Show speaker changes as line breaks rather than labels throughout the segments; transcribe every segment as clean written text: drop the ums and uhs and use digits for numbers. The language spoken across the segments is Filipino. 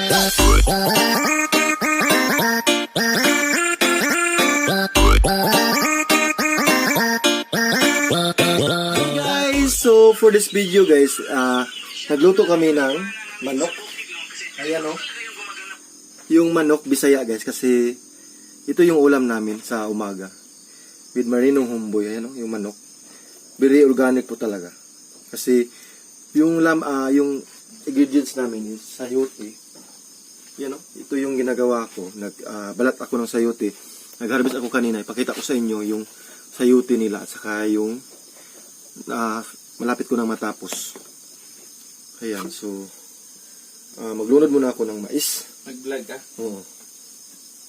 So for this video guys, nagluto kami ng manok. Ayan o. Yung manok Bisaya guys, kasi ito yung ulam namin sa umaga. With marinong humboy, ayan o, yung manok. Very organic po talaga. Kasi yung yung ingredients namin is sayote. Yan o, ito yung ginagawa ko. Balat ako ng sayote. Nag-harvest ako kanina. Ipakita ko sa inyo yung sayote nila at saka yung malapit ko nang matapos. Ayan, so maglunod muna ako ng mais.
Nag-vlog ka?
Oo.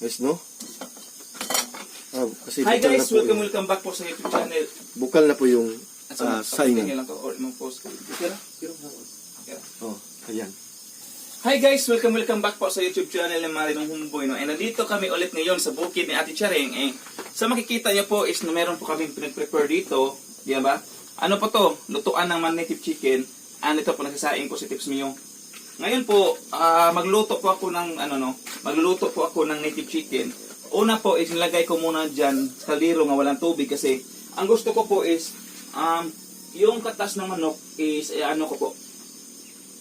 Mais, no? Kasi
hi guys,
po
welcome back po sa YouTube channel.
Bukal na po yung saingan.
Lang to, or post ko.
Oh, ayan.
Hi guys, welcome back po sa YouTube channel ng Marinong Humboy. No? And nandito kami ulit ngayon sa bukid ni Ate Charing. Sa makikita niyo po is na meron po kami pinag-prepare dito. Di ba? Ano po to? Lutuan ng native chicken. Ito po nagsasaing ko si Tips Mio. Ngayon po, magluluto po ako ng magluluto po ako ng native chicken. Una po is nilagay ko muna diyan sa kaldero nga walang tubig kasi ang gusto ko po is yung katas ng manok is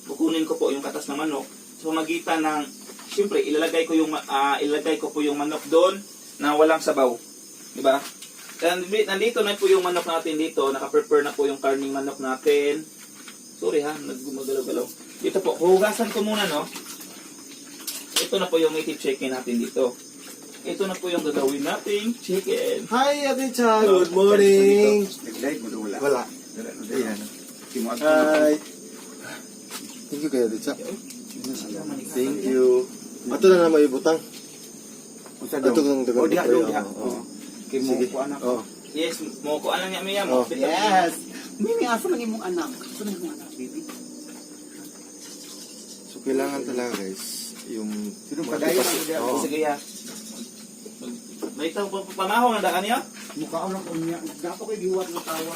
kukunin ko po yung katas ng manok sa magitan ng siyempre ilalagay ko po yung manok doon na walang sabaw. Di ba? Nandito na po yung manok natin dito. Naka-prepare na po yung karning manok natin. Sorry ha, nagumagalaw-galaw. Dito po, hugasan ko muna, no? Ito na po yung native chicken natin dito. Ito na po yung gagawin nating chicken.
Hi, Ate Cha. Good morning. Wala. Ayan. Hi. Thank you kayo, Ate Cha. Thank you. Ato na naman ibutang. Ato kong dagang.
Diha.
Sige.
Yes, mo ko alam niya Mia
mo.
Yes. Mimi, asa man imong anak? Asa man imong anak, baby?
So, kailangan talaga guys, yung...
Sige ya. May tao pamahaw na daan niya?
Mukha ko lang ko niya. Dapat ko giwat ng tawa.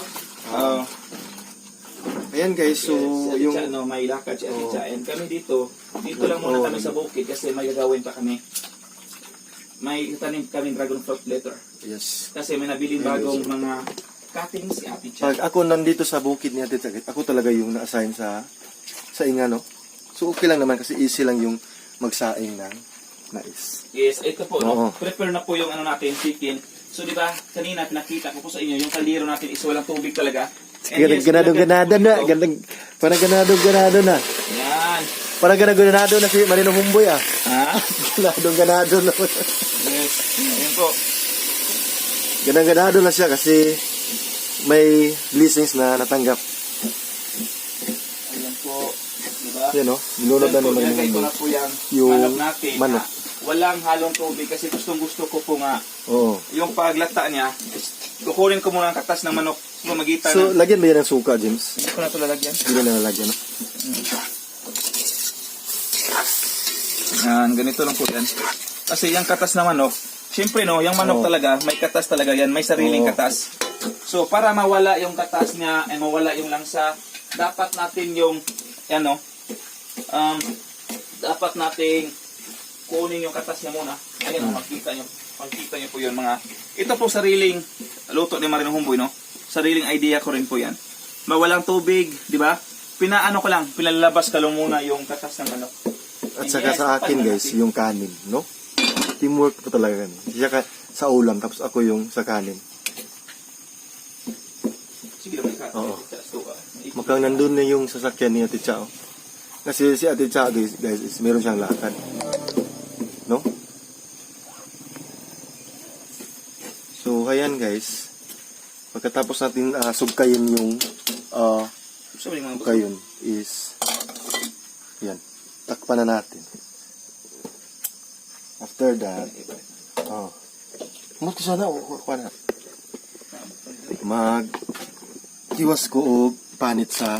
Ayan guys, so yung...
may lakad si Ate Cha. And kami dito lang muna kami sa bukid kasi may gagawin pa kami. May tanim kaming dragon fruit letter.
Yes.
Kasi may nabiling bagong mga cuttings si Ate Cha.
Pag ako nandito sa bukid ni Ate Cha, ako talaga yung na-assign sa inga, no? So okay lang naman kasi easy lang yung magsaing ng mais.
Yes, ito po, no? Prepare na po yung natin, chicken. So, di ba, kanina pinakita ko po sa inyo, yung kaldero natin is walang tubig talaga.
Ganado na. Parang ganado na.
Yan.
Parang ganado na si Marinong Humboy, ah.
Ha?
Ganado na.
Yes. Ayan po.
Ganado na siya kasi may blessings na natanggap.
Ayan po. Diba?
Yan, no? Nilunod na naman
yung manok natin.
Manok.
Walang halong tubig kasi gusto ko po nga.
Oo.
Yung paglata niya, kukunin ko muna ang katas ng manok.
So, lagyan ba yan ng suka, James?
Hindi ko na ito lalagyan.
Hindi na lalagyan, no?
Yan, ganito lang po yan. Kasi yung katas na manok, siyempre no, yung manok talaga, may katas talaga yan, may sariling katas. So, para mawala yung katas niya, mawala yung langsa, dapat natin yung, dapat nating kunin yung katas niya muna. Ayan, makikita nyo po yun mga, ito po sariling luto ni Marinong Humboy, no? Sariling idea ko rin po yan. Mawalang tubig, di ba? Pinalabas ka lang muna yung katas ng manok.
At saka sa akin guys, yung kanin, no? Teamwork po talaga ganun. Siya sa ulam, tapos ako yung sa kanin.
Sige naman ka.
Oo. Mukhang nandun na yung sasakyan ni Ate Cha. Kasi si Ate Cha guys, meron siyang lakad. No? So, ayan guys. Pagkatapos natin sugkayin yung sugkayin is yan. Takpan na natin. After that, muti sana magkiwas ko og panit sa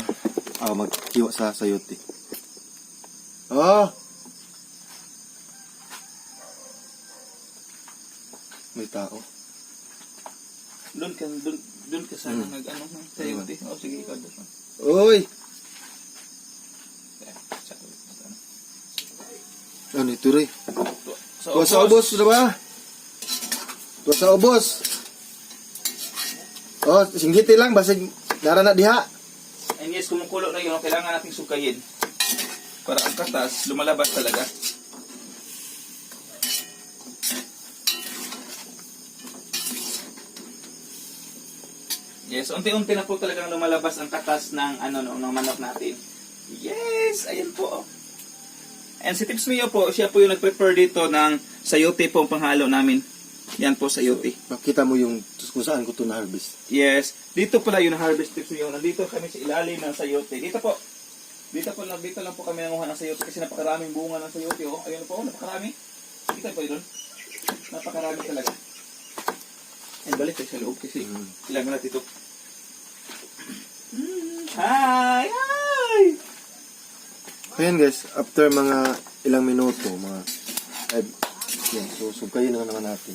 magkiwas sa sayote. May tao.
Doon ka sana sayote. Sige, ikaw doon.
Oy! Ano ito rin?
So,
Tuwa sa ubos, na ba? Tuwa sa ubos. Oh, singgiti lang, basig dara na diha.
And yes, kumukulo na yun, kailangan nating sukayin. Para ang katas, lumalabas talaga. Yes, unti-unti na po talagang lumalabas ang katas ng ng manok natin. Yes, ayan po. And si Tips Mio po, siya po yung nag-prepare dito ng sayote po ang panghalo namin. Yan po sayote.
Makita mo yung kung saan ko ito na-harvest.
Yes, dito pala yung harvest Tips Mio. Nandito kami sa ilalim ng sayote. Dito po. Dito lang po kami nanguha ng sayote kasi napakaraming bunga ng sayote. Oh. Ayun po, napakarami. Kita po yun. Napakarami talaga. And balik tayo sa loob kasi kailangan natin ito. Hi! Hi!
Ayan guys, after mga ilang minuto, mga 5, yan, so sukayin na naman natin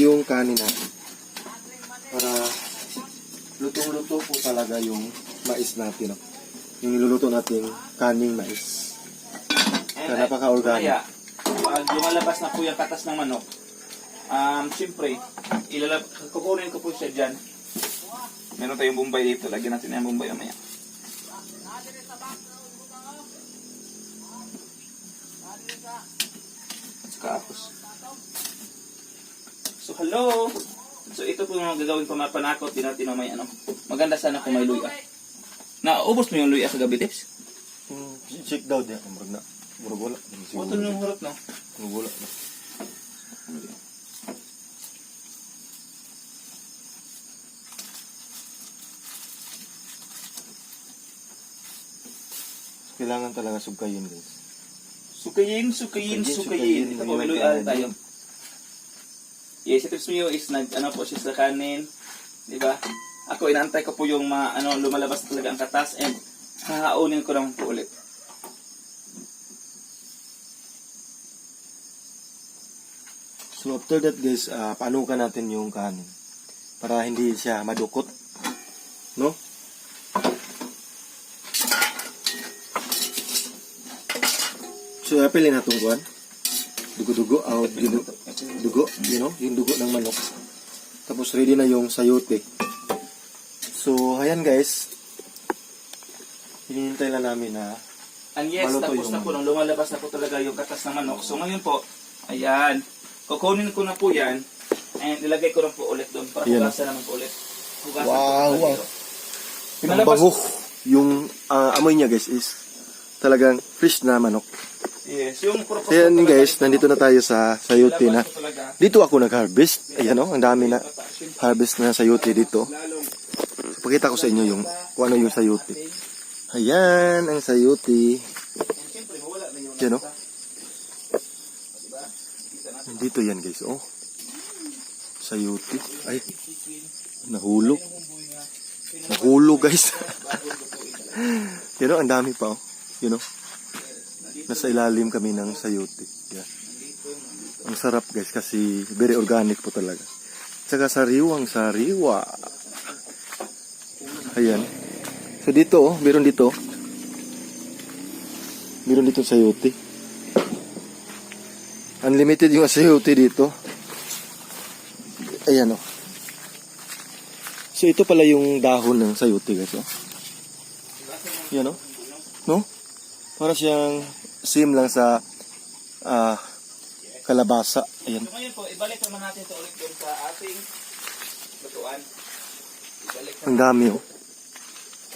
yung kanin natin. Para lutong-luto po talaga yung mais natin. No? Yung niluluto natin kaning mais. Kaya napaka-organic.
Kaya, pag lumalabas na po yung katas ng manok, siyempre, kukunin ko po siya dyan. Meron tayong bumbay dito. Lagyan natin yung bumbay mamaya. At saka apos. So, hello! So, ito po yung gagawin panakot din natin mamaya. Maganda sana kung may luya. Naubos mo yung luya sa gabi, Tips?
Check daw din. Murag wala.
Ito yung hurot, no?
Murag wala. Kailangan talaga sukayin guys.
Sukayin. Ito po, may luya tayo. Yes, ito Tips Mio is po siya sa kanin. Diba? Ako, inaantay ko po yung lumalabas na talaga ang katas and hahaunin ko naman po ulit.
So after that guys, paanukan natin yung kanin para hindi siya madukot, no? So apilin na itong kuhan. Dugo-dugo, dugo, yung dugo ng manok. Tapos ready na yung sayote. So ayan guys, hinihintay na namin na
And yes,
maluto
tapos
yung
na po, nung lumalabas na po talaga yung katas ng manok. So ngayon po, ayan, kukunin ko na po yan and ilagay ko na po ulit doon para
Ayan.
hugasan naman po ulit. Hugasan
Wow,
po
wow.
dito.
ang
Nalabas-
bango. Yung amoy niya guys is talagang fresh na manok.
Yes, yung purpose
Ayan
po talaga
guys,
ito,
nandito na tayo sa sayote na.
nilabas ko talaga.
Dito ako nag-harvest. Ayan o, ang dami na harvest na sayote dito. So, pakita ko sa inyo yung kung ano yung sayote. Ayan, ang sayote.
Siyempre, wala na yung
Yan o.
diba? Kita natin.
Dito yan guys, oh. Sayote. Ay, nahulog. Nahulog guys. Yan o, ang dami pa oh. You know? Nasa ilalim kami ng sayote. Yeah. Ang sarap guys kasi very organic po talaga. Tsaka sariwang sariwa. Ayan. So dito oh, meron dito. Meron dito sayote. Unlimited yung sayote dito. Ayan oh. So ito pala yung dahon ng sayote guys oh. Yan oh. No? Para siyang same lang sa kalabasa. Ayan.
So ngayon po, ibalik naman natin ito ulit doon sa ating lutuan. Ibalik
Ang dami oh.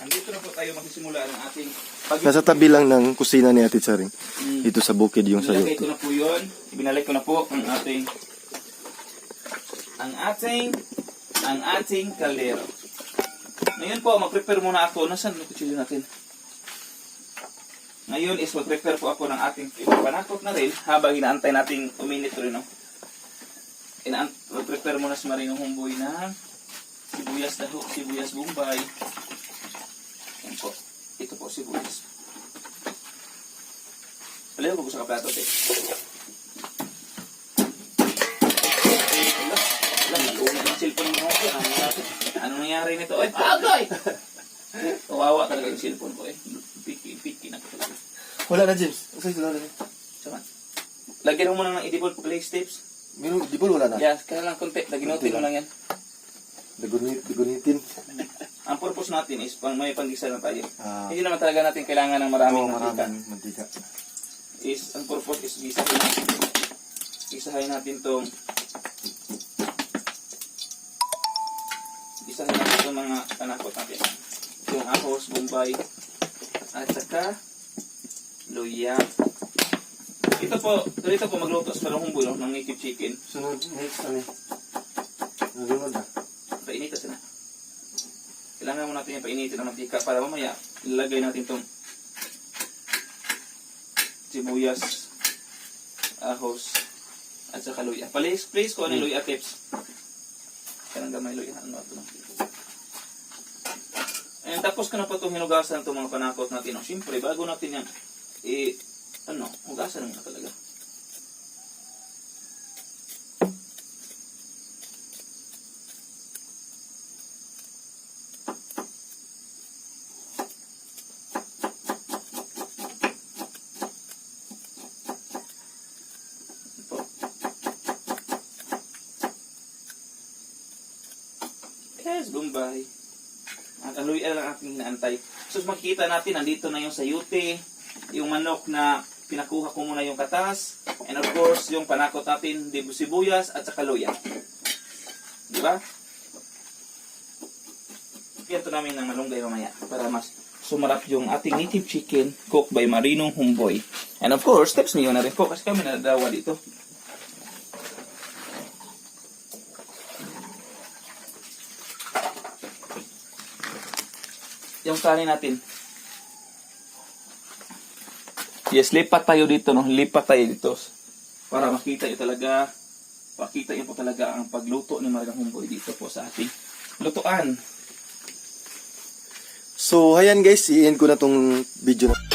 Andito na po tayo magsisimula ng ating
Nasa tabi lang ng kusina ni Ate Charing. Dito sa bukid yung
Ibinalagay ko
sayote.
na po yun. Ibinalik ko na po ang ating kaldero. Ngayon po, mag-prepare muna ako. Nasaan yung kutsilyo natin? Ngayon is mag-prepare po ako ng ating panakot na rin habang inaantay nating uminit rin. No? Mag-prepare muna si Maring Humboy ng sibuyas dahok, sibuyas bombay. Yan po. Ito po sibuyas. Palayo ko sa kaplato, te. Naluunod ang cellphone mo. Ano nangyari nito? Ay, pagay! Kawawa talaga yung cellphone ko eh. Piki na ko talaga.
Wala na James. Kasi wala na.
Saman. lagyan mo muna ng edible place tips.
Meron, di ba wala na?
Yes, kaya lang konti. Laginotin mo lang yan.
Dagunitin.
Ang purpose natin is may pandesal na tayo.
Ah.
Hindi naman talaga natin kailangan ng maraming
Oo,
mantika.
maraming mantika.
Ang purpose is isahin natin tong mga panakot natin. Yung ahos, bombay, at saka luya. Dito po magluto sa humboy ng native chicken.
Sunod, next ano eh. Nalunod na.
Painitas na. Kailangan mo natin yung painitin ng mantika para mamaya ilalagay natin tong sibuyas, ahos, at saka luya. Please ko ano yung luya tips. Kailangan gamay luya. Ano ito lang. And tapos ko na po itong hinugasan itong mga panakot natin. Siyempre, bago natin yan, hugasan mo na talaga. Yes, Bombay. At ang luya lang aking hinaantay. So makikita natin, nandito na yung sayute, yung manok na pinakuha ko muna yung katas, and of course, yung panakot natin, sibuyas at saka luya. Di ba? Ito namin ng malunggay mamaya para mas sumarap yung ating native chicken cooked by Marinong Humboy. And of course, tips niyo na rin po kasi kami nadadawa dito. Yung kanin natin. Yes, lipat tayo dito, no? Lipat tayo dito. Para makita nyo po talaga ang pagluto ni Marinong Humboy dito po sa ating lutuan.
So, ayan guys, i-end ko na tong video na.